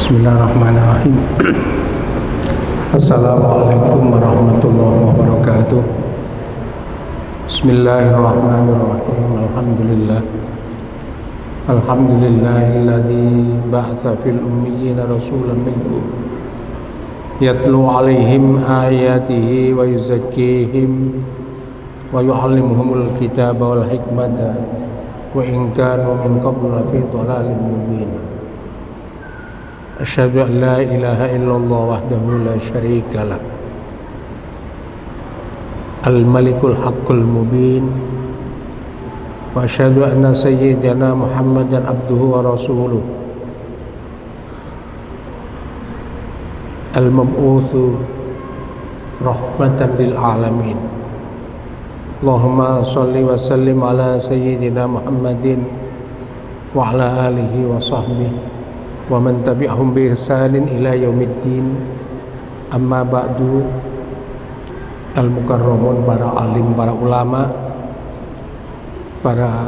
Bismillahirrahmanirrahim. Assalamualaikum warahmatullahi wabarakatuh. Bismillahirrahmanirrahim. Alhamdulillahilladzi ba'atsa fil ummiyina rasulan minhum yatlu 'alaihim ayatihi wa yuzakkihim wa yu'allimuhumul kitaba wal hikmata wa in kanu min qablu lafi dhalalin mubin. Asyhadu an la ilaha illallah wahdahu la syarika lah, al-malikul haqqul mubin, wa asyhadu anna sayyidana Muhammadan abduhu wa rasuluh, al-mab'utsu rahmatan lil alamin. Allahumma shalli wa sallim ala sayyidina Muhammadin wa ala alihi wa sahbihi wa man tabi'ahum bi ihsanin ila yaumiddin. Amma ba'du. Al-mukarramun, para alim, para ulama, para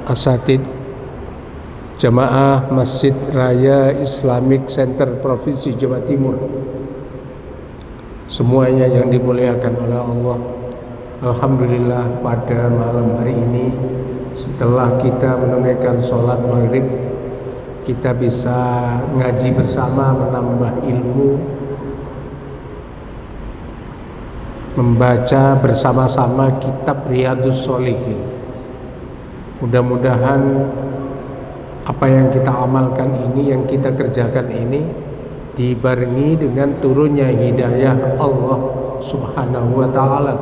asatid jamaah Masjid Raya Islamic Center Provinsi Jawa Timur, semuanya yang dimuliakan oleh Allah. Alhamdulillah, pada malam hari ini setelah kita menunaikan sholat maghrib, kita bisa ngaji bersama, menambah ilmu, membaca bersama-sama kitab Riyadhus Shalihin. Mudah-mudahan apa yang kita amalkan ini, yang kita kerjakan ini, dibarengi dengan turunnya hidayah Allah Subhanahu wa ta'ala,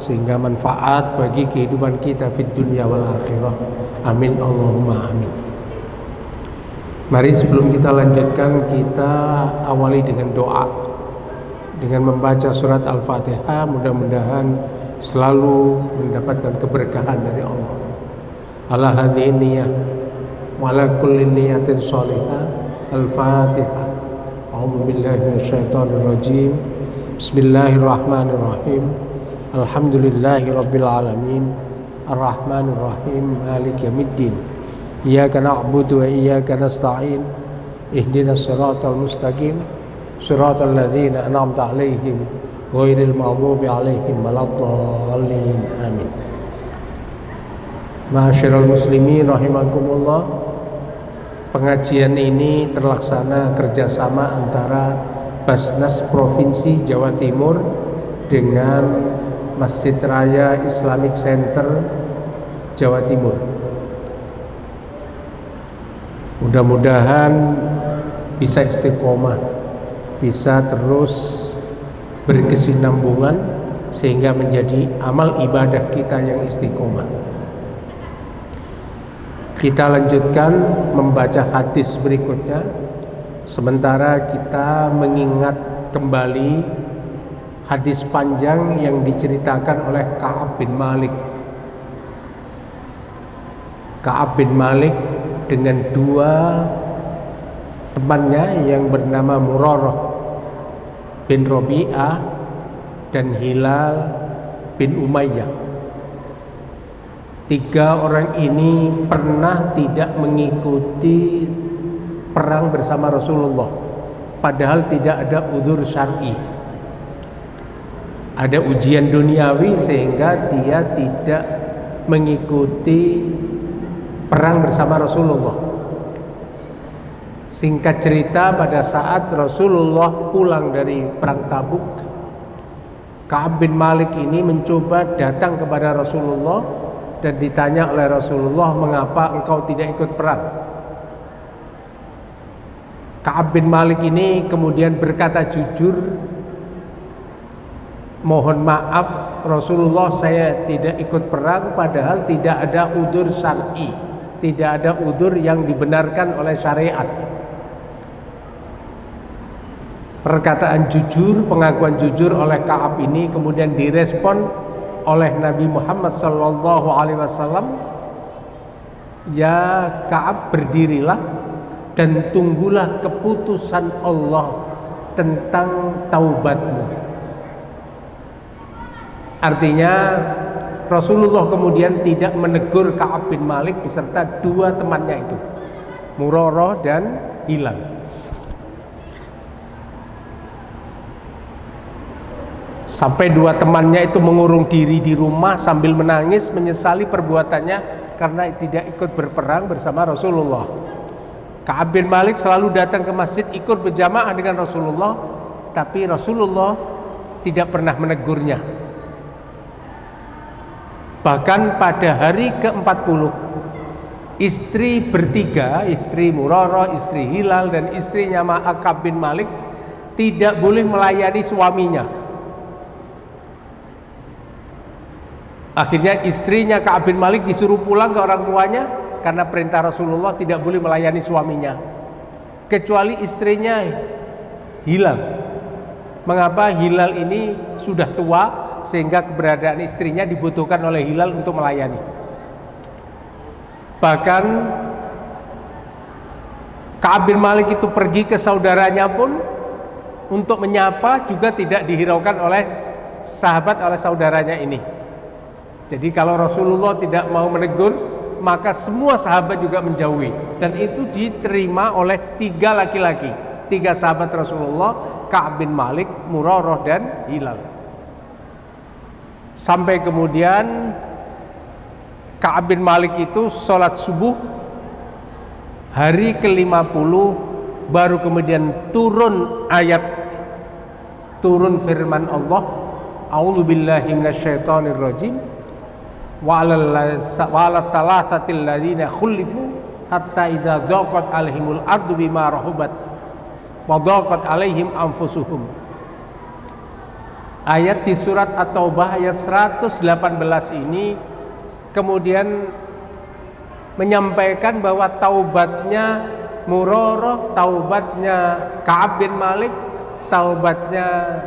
sehingga manfaat bagi kehidupan kita fid dunya wal akhirah. Amin Allahumma amin. Mari sebelum kita lanjutkan, kita awali dengan doa, dengan membaca surat Al-Fatihah. Mudah-mudahan selalu mendapatkan keberkahan dari Allah. Ala hadhihi niyyah wa ala kulli niyatin shalihah. Al-Fatihah. A'udzu billahi minasyaitonir rajim. Bismillahirrahmanirrahim. Alhamdulillahi rabbil alamin. Ar-rahmanir rahim. Maliki yaumiddin. Iyyaka na'budu wa iyyaka nasta'in. Ihdinas siratal mustaqim. Siratal ladzina an'amta 'alaihim ghairil maghdubi 'alaihim waladdallin. Amin. Ma'asyiral muslimin rahimakumullah. Pengajian ini terlaksana kerjasama antara Basnas Provinsi Jawa Timur dengan Masjid Raya Islamic Center Jawa Timur. Mudah-mudahan bisa istiqomah, bisa terus berkesinambungan sehingga menjadi amal ibadah kita yang istiqomah. Kita lanjutkan membaca hadis berikutnya, sementara kita mengingat kembali hadis panjang yang diceritakan oleh Ka'ab bin Malik. Ka'ab bin Malik dengan dua temannya yang bernama Murarah bin Rabi'ah dan Hilal bin Umayyah. Tiga orang ini pernah tidak mengikuti perang bersama Rasulullah, padahal tidak ada udzur syar'i. Ada ujian duniawi sehingga dia tidak mengikuti perang bersama Rasulullah. Singkat cerita, pada saat Rasulullah pulang dari perang Tabuk, Ka'ab bin Malik ini mencoba datang kepada Rasulullah dan ditanya oleh Rasulullah, mengapa engkau tidak ikut perang? Ka'ab bin Malik ini kemudian berkata jujur, mohon maaf Rasulullah, saya tidak ikut perang padahal tidak ada udzur syar'i, tidak ada udzur yang dibenarkan oleh syariat. Perkataan jujur, pengakuan jujur oleh Ka'ab ini kemudian direspon oleh Nabi Muhammad SAW. Ya Ka'ab, berdirilah dan tunggulah keputusan Allah tentang taubatmu. Artinya Rasulullah kemudian tidak menegur Ka'ab bin Malik beserta dua temannya itu, Murarah dan Hilal. Sampai dua temannya itu mengurung diri di rumah sambil menangis menyesali perbuatannya karena tidak ikut berperang bersama Rasulullah. Ka'ab bin Malik selalu datang ke masjid ikut berjamaah dengan Rasulullah, tapi Rasulullah tidak pernah menegurnya. Bahkan pada hari ke-40 istri bertiga, istri Murarah, istri Hilal dan istrinya Ka'ab bin Malik tidak boleh melayani suaminya. Akhirnya istrinya Ka'ab bin Malik disuruh pulang ke orang tuanya karena perintah Rasulullah tidak boleh melayani suaminya, kecuali istrinya Hilal. Mengapa? Hilal ini sudah tua sehingga keberadaan istrinya dibutuhkan oleh Hilal untuk melayani. Bahkan Ka'ab bin Malik itu pergi ke saudaranya pun untuk menyapa juga tidak dihiraukan oleh saudaranya ini. Jadi kalau Rasulullah tidak mau menegur, maka semua sahabat juga menjauhi, dan itu diterima oleh tiga laki-laki, tiga sahabat Rasulullah, Ka'ab bin Malik, Murarah dan Hilal. Sampai kemudian Ka'ab bin Malik itu sholat subuh hari ke-50, baru kemudian turun firman Allah, a'udzubillahi minasyaitonirrajim, wa 'ala salasatil ladzina khulifu hatta idza daqat 'alaihimul ardu bima rahubat wa daqat 'alaihim anfusuhum. Ayat di surat At-Taubah ayat 118 ini kemudian menyampaikan bahwa taubatnya Murarah, taubatnya Ka'ab bin Malik, taubatnya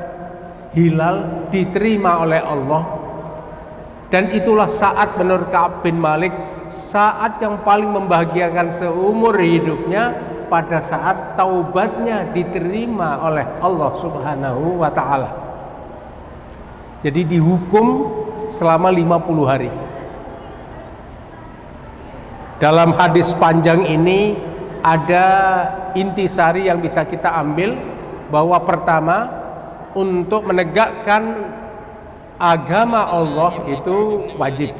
Hilal diterima oleh Allah. Dan itulah saat menurut Ka'ab bin Malik, saat yang paling membahagiakan seumur hidupnya, pada saat taubatnya diterima oleh Allah Subhanahu wa ta'ala. Jadi dihukum selama 50 hari. Dalam hadis panjang ini ada intisari yang bisa kita ambil, bahwa pertama, untuk menegakkan agama Allah itu wajib.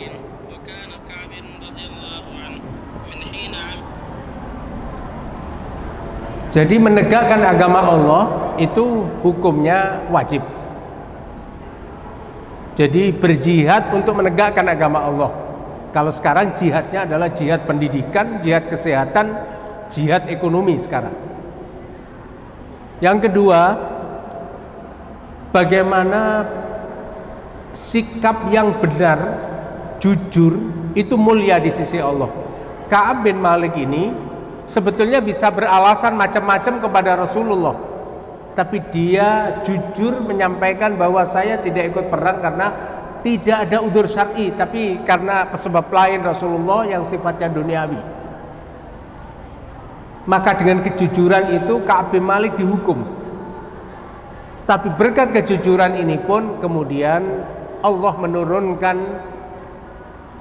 Jadi menegakkan agama Allah itu hukumnya wajib. Jadi berjihad untuk menegakkan agama Allah. Kalau sekarang jihadnya adalah jihad pendidikan, jihad kesehatan, jihad ekonomi sekarang. Yang kedua, bagaimana sikap yang benar, jujur, itu mulia di sisi Allah. Ka'ab bin Malik ini sebetulnya bisa beralasan macam-macam kepada Rasulullah, tapi dia jujur menyampaikan bahwa saya tidak ikut perang karena tidak ada udzur syar'i, tapi karena sebab lain Rasulullah yang sifatnya duniawi. Maka dengan kejujuran itu Ka'ab bin Malik dihukum. Tapi berkat kejujuran ini pun kemudian Allah menurunkan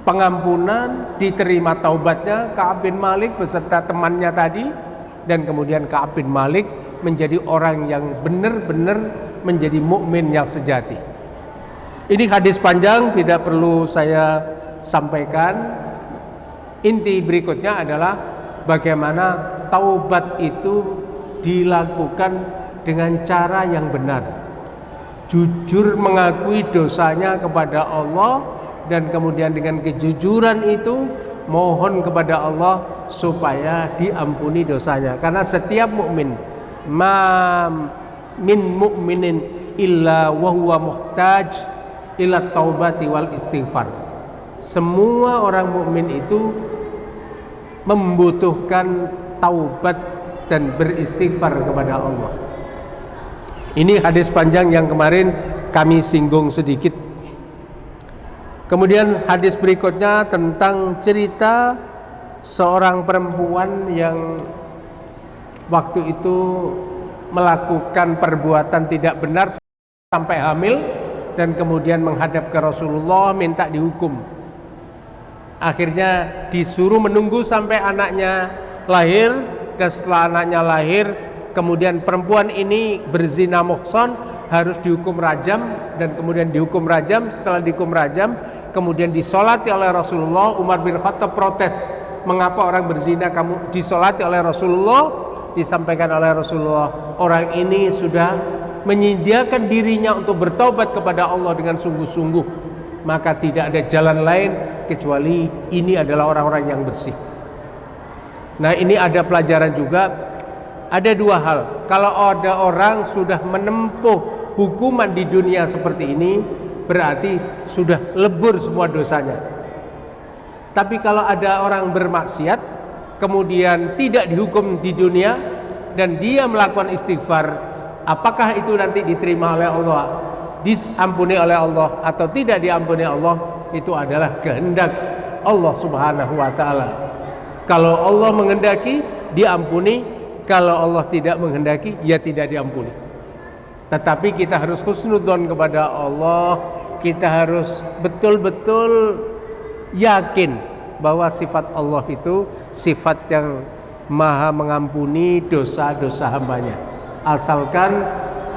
pengampunan, diterima taubatnya Ka'ab bin Malik beserta temannya tadi, dan kemudian Ka'ab bin Malik menjadi orang yang benar-benar menjadi mukmin yang sejati. Ini hadis panjang, tidak perlu saya sampaikan. Inti berikutnya adalah bagaimana taubat itu dilakukan dengan cara yang benar. Jujur mengakui dosanya kepada Allah, dan kemudian dengan kejujuran itu mohon kepada Allah supaya diampuni dosanya. Karena setiap mukmin, ma min mu'minin illa wa huwa muhtaj ila taubati wal istighfar. Semua orang mukmin itu membutuhkan taubat dan beristighfar kepada Allah. Ini hadis panjang yang kemarin kami singgung sedikit. Kemudian hadis berikutnya tentang cerita seorang perempuan yang waktu itu melakukan perbuatan tidak benar sampai hamil, dan kemudian menghadap ke Rasulullah minta dihukum. Akhirnya disuruh menunggu sampai anaknya lahir, dan setelah anaknya lahir kemudian perempuan ini berzina muhsan, harus dihukum rajam, dan kemudian dihukum rajam. Setelah dihukum rajam kemudian disolati oleh Rasulullah. Umar bin Khattab protes, mengapa orang berzina kamu disolati oleh Rasulullah? Disampaikan oleh Rasulullah, orang ini sudah menyediakan dirinya untuk bertaubat kepada Allah dengan sungguh-sungguh, maka tidak ada jalan lain kecuali ini adalah orang-orang yang bersih. Nah, ini ada pelajaran juga. Ada dua hal. Kalau ada orang sudah menempuh hukuman di dunia seperti ini, berarti sudah lebur semua dosanya. Tapi kalau ada orang bermaksiat kemudian tidak dihukum di dunia dan dia melakukan istighfar, apakah itu nanti diterima oleh Allah, diampuni oleh Allah atau tidak diampuni Allah, itu adalah kehendak Allah Subhanahu wa taala. Kalau Allah menghendaki diampuni, kalau Allah tidak menghendaki ya tidak diampuni. Tetapi kita harus husnudzon kepada Allah, kita harus betul-betul yakin bahwa sifat Allah itu sifat yang maha mengampuni dosa-dosa hambanya, asalkan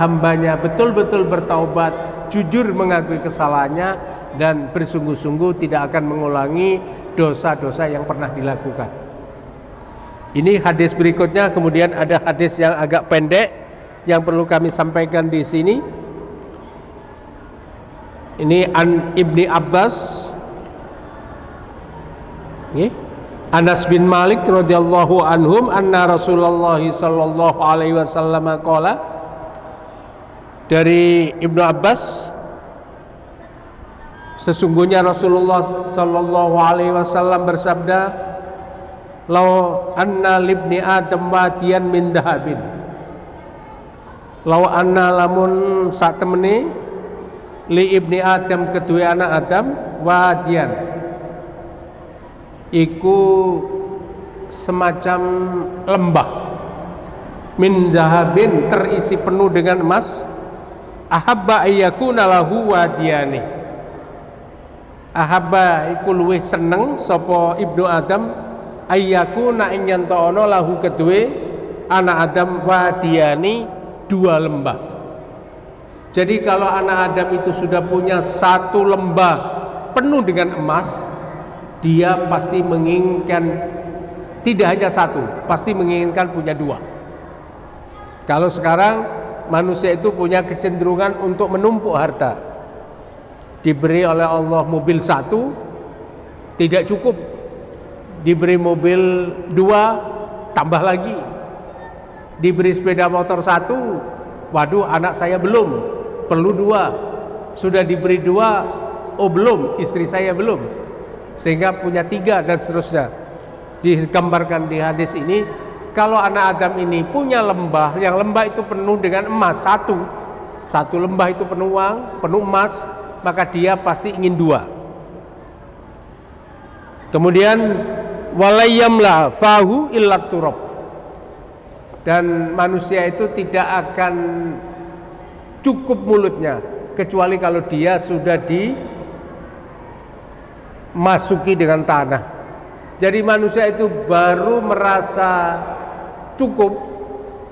hambanya betul-betul bertaubat, jujur mengakui kesalahannya, dan bersungguh-sungguh tidak akan mengulangi dosa-dosa yang pernah dilakukan. Ini hadis berikutnya. Kemudian ada hadis yang agak pendek yang perlu kami sampaikan di sini. Ini an Ibni Abbas, Anas bin Malik radhiyallahu anhum, anna Rasulullah sallallahu alaihi wasallam qala. Dari Ibnu Abbas, sesungguhnya Rasulullah sallallahu alaihi wasallam bersabda, "Lau anna libni Adam wadiyan min dahabin." Lau anna lamun sak temene li ibni Adam kedua anak Adam wadiyan, iku semacam lembah min dahabin terisi penuh dengan emas, ahabba ayyakuna lahu wadiyani, ahabba iku luwih seneng sapa ibnu Adam ayyakuna ing yantono lahu kedue anak Adam wadiyani, dua lembah. Jadi kalau anak Adam itu sudah punya satu lembah penuh dengan emas, dia pasti menginginkan tidak hanya satu, pasti menginginkan punya dua. Kalau sekarang manusia itu punya kecenderungan untuk menumpuk harta. Diberi oleh Allah mobil satu tidak cukup, diberi mobil dua tambah lagi, diberi sepeda motor satu, waduh anak saya belum, perlu dua, sudah diberi dua, oh belum, istri saya belum, sehingga punya tiga dan seterusnya. Digambarkan di hadis ini, kalau anak Adam ini punya lembah, yang lembah itu penuh dengan emas satu lembah itu penuh uang, penuh emas, maka dia pasti ingin dua. Kemudian walayyamla fahu illat turab, dan manusia itu tidak akan cukup mulutnya kecuali kalau dia sudah dimasuki dengan tanah. Jadi manusia itu baru merasa cukup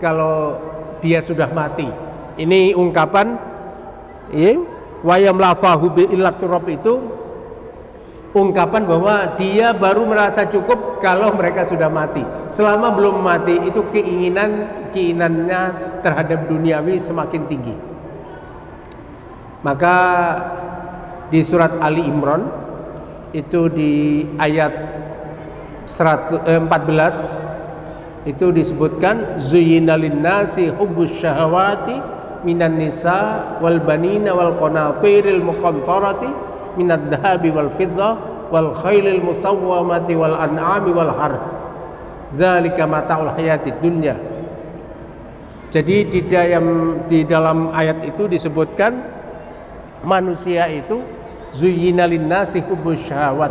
kalau dia sudah mati. Ini ungkapan wayamla fahu illat turab itu ungkapan bahwa dia baru merasa cukup kalau mereka sudah mati. Selama belum mati itu keinginannya terhadap duniawi semakin tinggi. Maka di surat Ali Imran itu di ayat 14 itu disebutkan, zuyyina linnasi hubbus syahawati minan nisa wal banina wal qanatiril muqantarati minad dhahabi wal fiddah wal khailil musawwamati wal an'ami wal harth, dzalika mataul hayatid dunya. Jadi di dalam ayat itu disebutkan manusia itu zuyyina linnasi hubbus syahawat,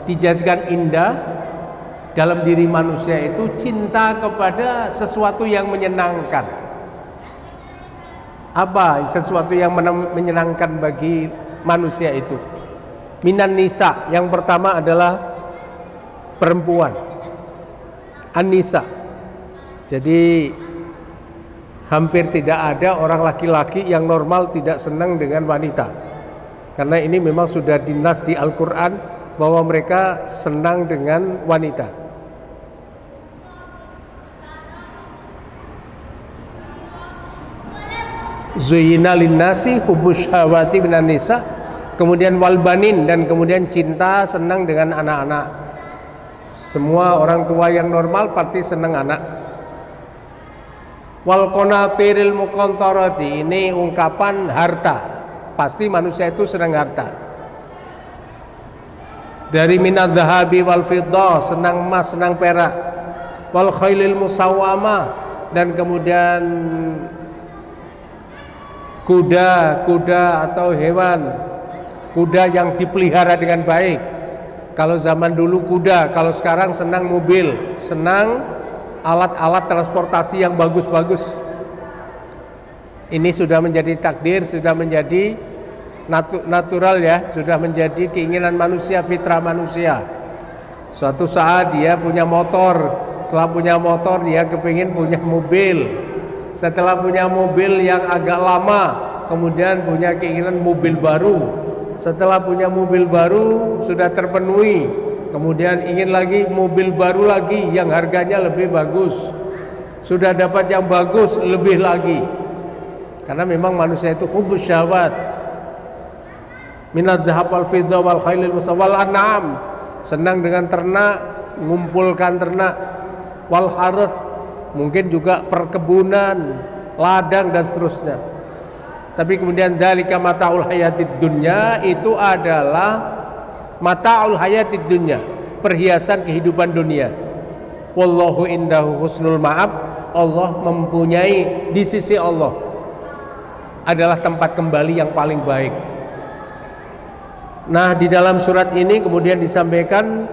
dijadikan indah dalam diri manusia itu cinta kepada sesuatu yang menyenangkan. Apa sesuatu yang menyenangkan bagi manusia itu? Minan nisa, yang pertama adalah perempuan, an-nisa. Jadi hampir tidak ada orang laki-laki yang normal tidak senang dengan wanita. Karena ini memang sudah dinas di Al-Quran bahwa mereka senang dengan wanita. Zuyyina linnasi hubbus syahawati minan nisa, kemudian walbanin, dan kemudian cinta senang dengan anak-anak. Semua orang tua yang normal pasti senang anak. Wal qanatiril muqantarati, ini ungkapan harta. Pasti manusia itu senang harta. Dari minadz zahabi wal fiddah, senang emas, senang perak. Wal khailil musawwamah, dan kemudian kuda atau hewan, kuda yang dipelihara dengan baik. Kalau zaman dulu kuda, kalau sekarang senang mobil, senang alat-alat transportasi yang bagus-bagus. Ini sudah menjadi takdir, sudah menjadi natural ya, sudah menjadi keinginan manusia, fitrah manusia. Suatu saat dia punya motor, setelah punya motor dia kepingin punya mobil. Setelah punya mobil yang agak lama, kemudian punya keinginan mobil baru. Setelah punya mobil baru sudah terpenuhi, kemudian ingin lagi mobil baru lagi yang harganya lebih bagus. Sudah dapat yang bagus, lebih lagi. Karena memang manusia itu hubbus syahwat. Minadz dzahab wal fiddah wal khailil musawwal an'am, senang dengan ternak, mengumpulkan ternak. Wal harth, mungkin juga perkebunan, ladang dan seterusnya. Tapi kemudian dzalika mataul hayatid dunya, itu adalah mata'ul hayatid dunya, perhiasan kehidupan dunia. Wallahu indahu husnul ma'ab, Allah mempunyai di sisi Allah adalah tempat kembali yang paling baik. Nah, di dalam surat ini kemudian disampaikan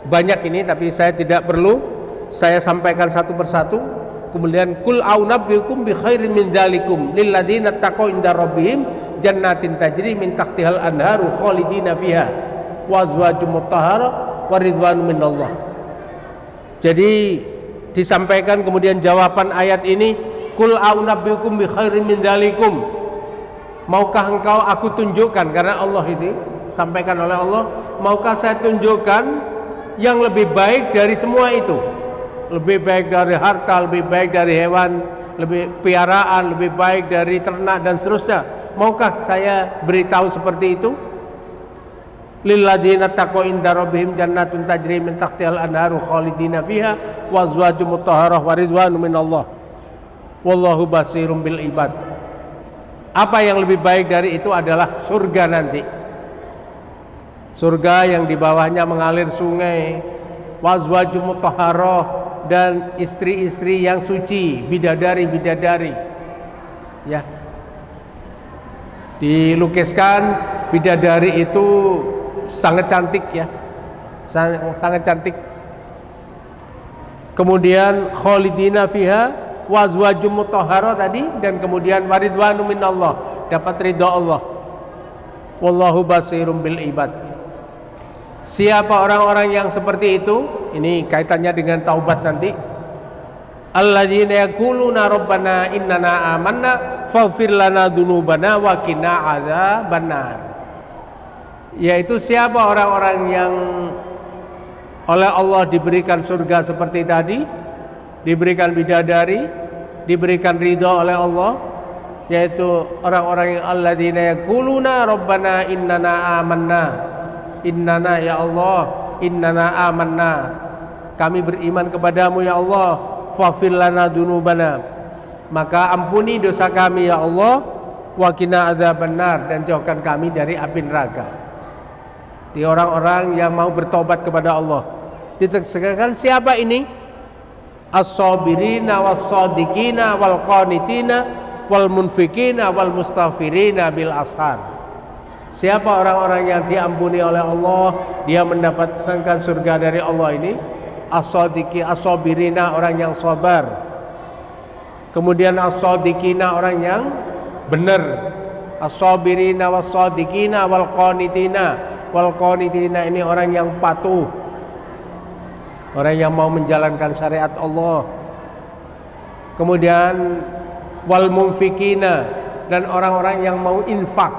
banyak ini, tapi saya tidak perlu saya sampaikan satu persatu. Kemudian kul a'unabbiukum bi khairin min dzalikum lil ladzina taqaw inda rabbihim jannatin tajri min tahtihal anharu khalidina fiha wa azwajum mutahharah wa ridwanun minallah. Jadi disampaikan kemudian jawaban ayat ini, kul a'unabbiukum bi khairin min dzalikum, maukah engkau aku tunjukkan, karena Allah itu sampaikan oleh Allah, maukah saya tunjukkan yang lebih baik dari semua itu, lebih baik dari harta, lebih baik dari hewan, lebih piaraan, lebih baik dari ternak dan seterusnya. Maukah saya beritahu seperti itu? Lil ladzina taqaw inda rabbihim jannatun tajri min tahtihal anharu khalidina fiha wa azwajum mutahharah wa ridwanun minallah wallahu basirum bil ibad. Apa yang lebih baik dari itu adalah surga nanti. Surga yang di bawahnya mengalir sungai, wa azwajum mutahharah, dan istri-istri yang suci, bidadari-bidadari. Ya. Dilukiskan bidadari itu sangat cantik ya. Sangat cantik. Kemudian khalidina fiha wa azwajum mutahharah tadi, dan kemudian waridwanu minallah, dapat ridha Allah. Wallahu basirum bil ibad. Siapa orang-orang yang seperti itu? Ini kaitannya dengan taubat nanti. Alladzina yaquluna rabbana innana amanna faghfir lana dzunubana wa qina adzabannar. Yaitu siapa orang-orang yang oleh Allah diberikan surga seperti tadi, diberikan bidadari, diberikan ridha oleh Allah, yaitu orang-orang yang alladzina yaquluna rabbana innana amanna, innana ya Allah, innana amanna, kami beriman kepadamu ya Allah, faghfir lana dzunubana, maka ampuni dosa kami ya Allah, wa qina adzabannar, dan jauhkan kami dari api neraka. Di orang-orang yang mau bertobat kepada Allah. Ditegaskan siapa ini? As-sabirina was-shadiqina wal qanitina wal munfikina wal mustaghfirina bil ashar. Siapa orang-orang yang diampuni oleh Allah, dia mendapatkan surga dari Allah ini? As-sadiqi, as-sabirina, orang yang sabar. Kemudian as-sadiqina, orang yang benar. As-sabirina was-sadiqina wal qanitina. Wal qanitina ini orang yang patuh, orang yang mau menjalankan syariat Allah. Kemudian wal munfikina, dan orang-orang yang mau infak,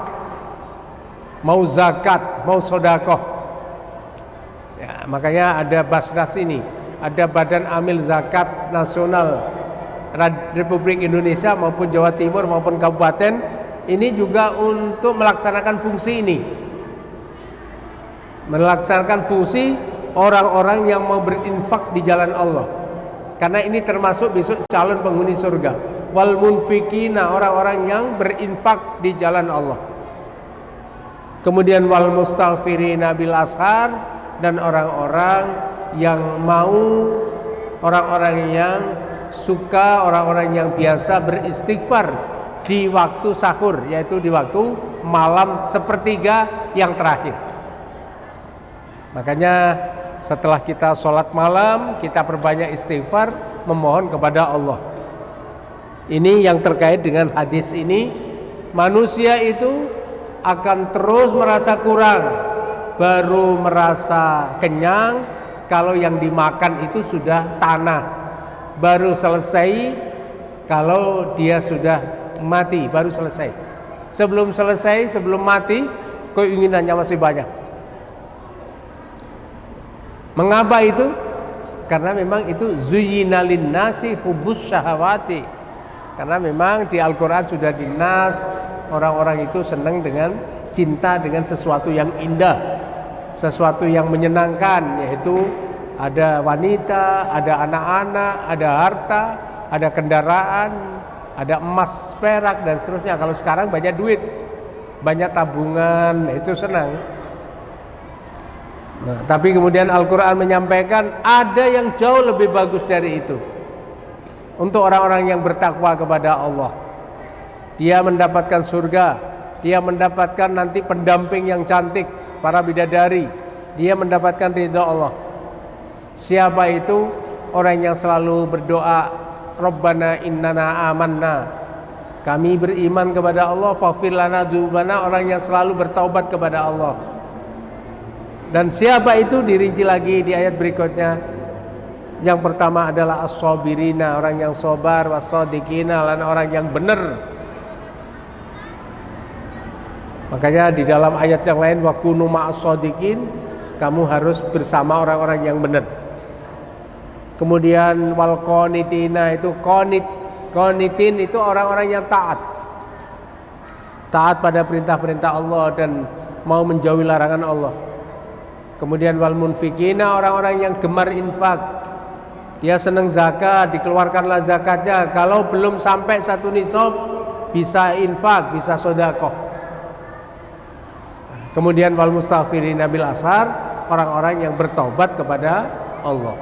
mau zakat, mau sodakoh. Ya, makanya ada Basnas ini, ada Badan Amil Zakat Nasional Republik Indonesia maupun Jawa Timur maupun kabupaten, ini juga untuk melaksanakan fungsi ini, melaksanakan fungsi orang-orang yang mau berinfak di jalan Allah, karena ini termasuk besok calon penghuni surga. Wal munfikina, orang-orang yang berinfak di jalan Allah. Kemudian wal mustaghfirina bil ashar, dan orang-orang yang mau, orang-orang yang suka, orang-orang yang biasa beristighfar di waktu sahur, yaitu di waktu malam sepertiga yang terakhir. Makanya setelah kita sholat malam, kita perbanyak istighfar, memohon kepada Allah. Ini yang terkait dengan hadis ini. Manusia itu akan terus merasa kurang, baru merasa kenyang kalau yang dimakan itu sudah tanah. Baru selesai kalau dia sudah mati, baru selesai. Sebelum selesai, sebelum mati, keinginannya masih banyak. Mengapa itu? Karena memang itu zuyyina linnasi hubbus syahawati. Karena memang di Al-Quran sudah dinas, orang-orang itu senang dengan cinta dengan sesuatu yang indah, sesuatu yang menyenangkan, yaitu ada wanita, ada anak-anak, ada harta, ada kendaraan, ada emas, perak, dan seterusnya. Kalau sekarang banyak duit, banyak tabungan, itu senang. Nah, tapi kemudian Al-Quran menyampaikan ada yang jauh lebih bagus dari itu. Untuk orang-orang yang bertakwa kepada Allah, dia mendapatkan surga, dia mendapatkan nanti pendamping yang cantik, para bidadari, dia mendapatkan ridha Allah. Siapa itu? Orang yang selalu berdoa, Rabbana innana amanna, kami beriman kepada Allah, faghfir lana dzunubana, orang yang selalu bertaubat kepada Allah. Dan siapa itu dirinci lagi di ayat berikutnya. Yang pertama adalah as-sabirina, orang yang sabar, was-shadiqina, dan orang yang benar. Makanya di dalam ayat yang lain, wa kunu ma'as-shadiqin, kamu harus bersama orang-orang yang benar. Kemudian wal qanitina, itu qanitin itu orang-orang yang taat pada perintah-perintah Allah dan mau menjauhi larangan Allah. Kemudian wal munfikina, orang-orang yang gemar infak, dia senang zakat, dikeluarkanlah zakatnya. Kalau belum sampai satu nisab, bisa infak, bisa sedekah. Kemudian wal mustaghfirina bil ashar, orang-orang yang bertaubat kepada Allah.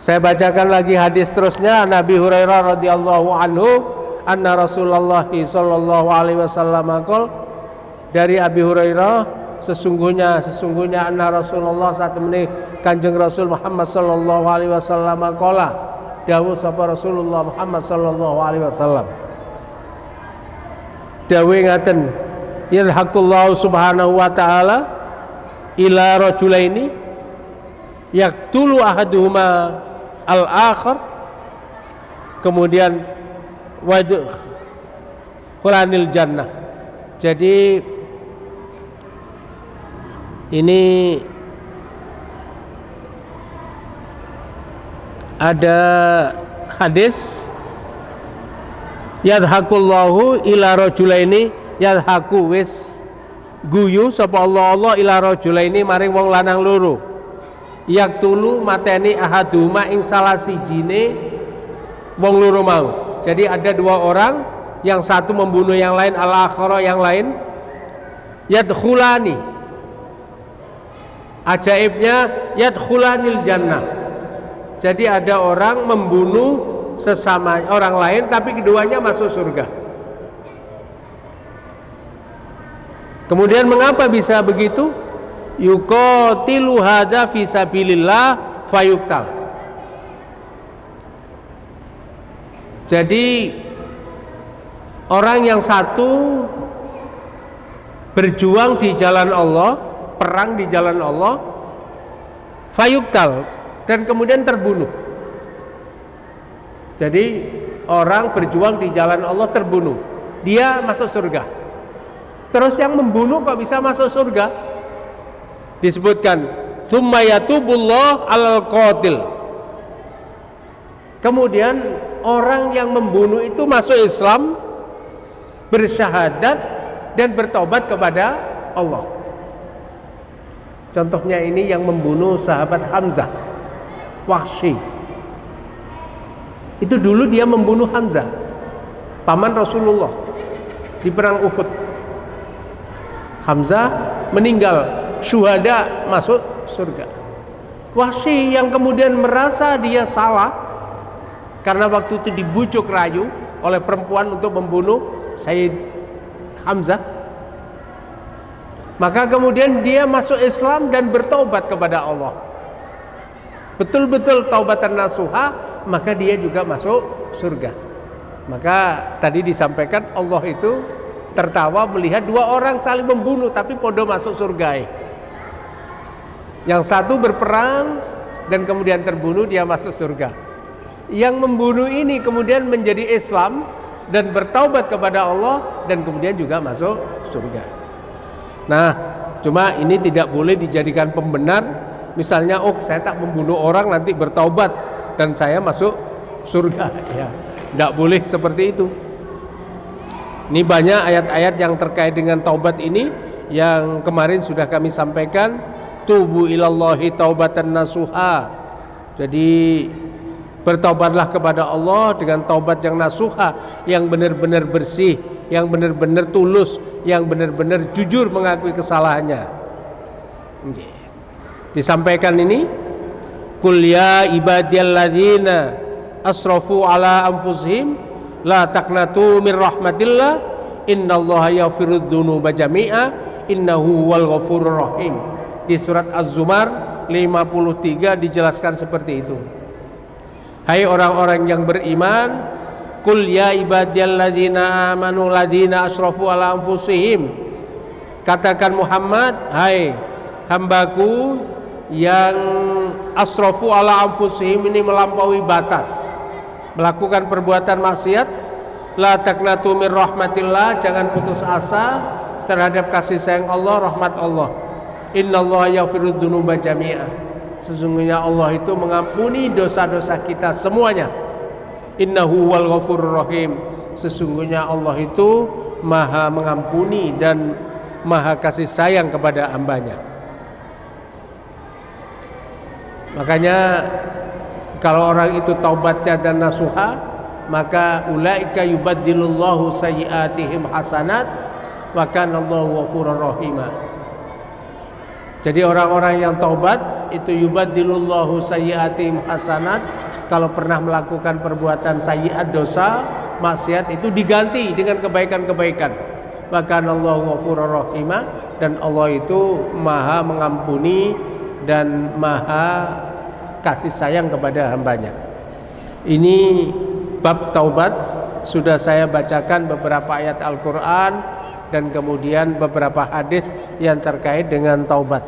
Saya bacakan lagi hadis terusnya. Nabi Hurairah radhiyallahu anhu, anna Rasulullah sallallahu alaihi wasallam qol, dari Abi Hurairah, sesungguhnya anna Rasulullah saat ini Kanjeng Rasul Muhammad sallallahu alaihi wasallam qala, dawuh sapa Rasulullah Muhammad sallallahu alaihi wasallam, dawuh ngaten, yadhaqullahu subhanahu wa ta'ala ila rajulaini yaqtulu ahaduhuma al-akhar, kemudian wadkhulanil jannah. Jadi ini ada hadis, yadhaqullahu ila rajulaini, yadhaku wis guyu sapa Allah ila rajulaini maring wong lanang loro, yaktulu mateni ahaduma ing salah sijine wong loro mau. Jadi ada dua orang, yang satu membunuh yang lain, al-akhara yang lain yadkhulani, ajaibnya yadkhulanil jannah. Jadi ada orang membunuh sesama orang lain, tapi keduanya masuk surga. Kemudian mengapa bisa begitu? Yuqatilu hadza fi sabilillah fayuqtal. Jadi orang yang satu berjuang di jalan Allah, perang di jalan Allah, fayuqtal, dan kemudian terbunuh. Jadi orang berjuang di jalan Allah terbunuh, dia masuk surga. Terus yang membunuh kok bisa masuk surga? Disebutkan tsumma yatubullah 'alal qatil. Kemudian orang yang membunuh itu masuk Islam, bersyahadat dan bertobat kepada Allah. Contohnya ini yang membunuh sahabat Hamzah, Wahsy. Itu dulu dia membunuh Hamzah, paman Rasulullah, di perang Uhud. Hamzah meninggal, syuhada masuk surga. Wahsy yang kemudian merasa dia salah karena waktu itu dibujuk rayu oleh perempuan untuk membunuh Sayyid Hamzah, maka kemudian dia masuk Islam dan bertaubat kepada Allah. Betul-betul taubatan nasuha, maka dia juga masuk surga. Maka tadi disampaikan Allah itu tertawa melihat dua orang saling membunuh tapi podo masuk surga. Yang satu berperang dan kemudian terbunuh, dia masuk surga. Yang membunuh ini kemudian menjadi Islam dan bertaubat kepada Allah dan kemudian juga masuk surga. Nah, cuma ini tidak boleh dijadikan pembenar. Misalnya, oh saya tak membunuh orang nanti bertaubat dan saya masuk surga. Ya, tidak boleh seperti itu. Ini banyak ayat-ayat yang terkait dengan taubat ini yang kemarin sudah kami sampaikan. Tubu ilallahi taubatan nasuha. Jadi bertaubatlah kepada Allah dengan taubat yang nasuha, yang benar-benar bersih, yang benar-benar tulus, yang benar-benar jujur mengakui kesalahannya. Disampaikan ini, Qul ya ibadiyalladzina asrafu ala anfusihim la taqnatu min rahmatillah innallaha yaghfirudz dzunuba jami'a innahu huwal ghafurur rahim. Di surat Az-Zumar 53 dijelaskan seperti itu. Hai orang-orang yang beriman, Qul ya ibadiyalladzina amanu ladzina asrafu ala anfusihim. Katakan Muhammad, hai hambaku yang asrafu ala anfusihim, ini melampaui batas, melakukan perbuatan maksiat. La taqnatu min rahmatillah, jangan putus asa terhadap kasih sayang Allah, rahmat Allah. Innallaha yaghfirudz dzunuba jami'a. Sesungguhnya Allah itu mengampuni dosa-dosa kita semuanya. Innahu wal ghafurur rahim. Sesungguhnya Allah itu maha mengampuni dan maha kasih sayang kepada hambanya. Makanya kalau orang itu taubatnya dan nasuha, maka ulaika yubaddilullahu sayyiatihim hasanat wa kana Allahu ghafurur rahima. Jadi orang-orang yang taubat itu yubaddilullahu sayyiatihim hasanat. Kalau pernah melakukan perbuatan sayyiat, dosa, maksiat, itu diganti dengan kebaikan-kebaikan. Bahkan Allah ghafurur rahimah, dan Allah itu maha mengampuni dan maha kasih sayang kepada hambanya. Ini bab taubat, sudah saya bacakan beberapa ayat Al-Quran dan kemudian beberapa hadis yang terkait dengan taubat.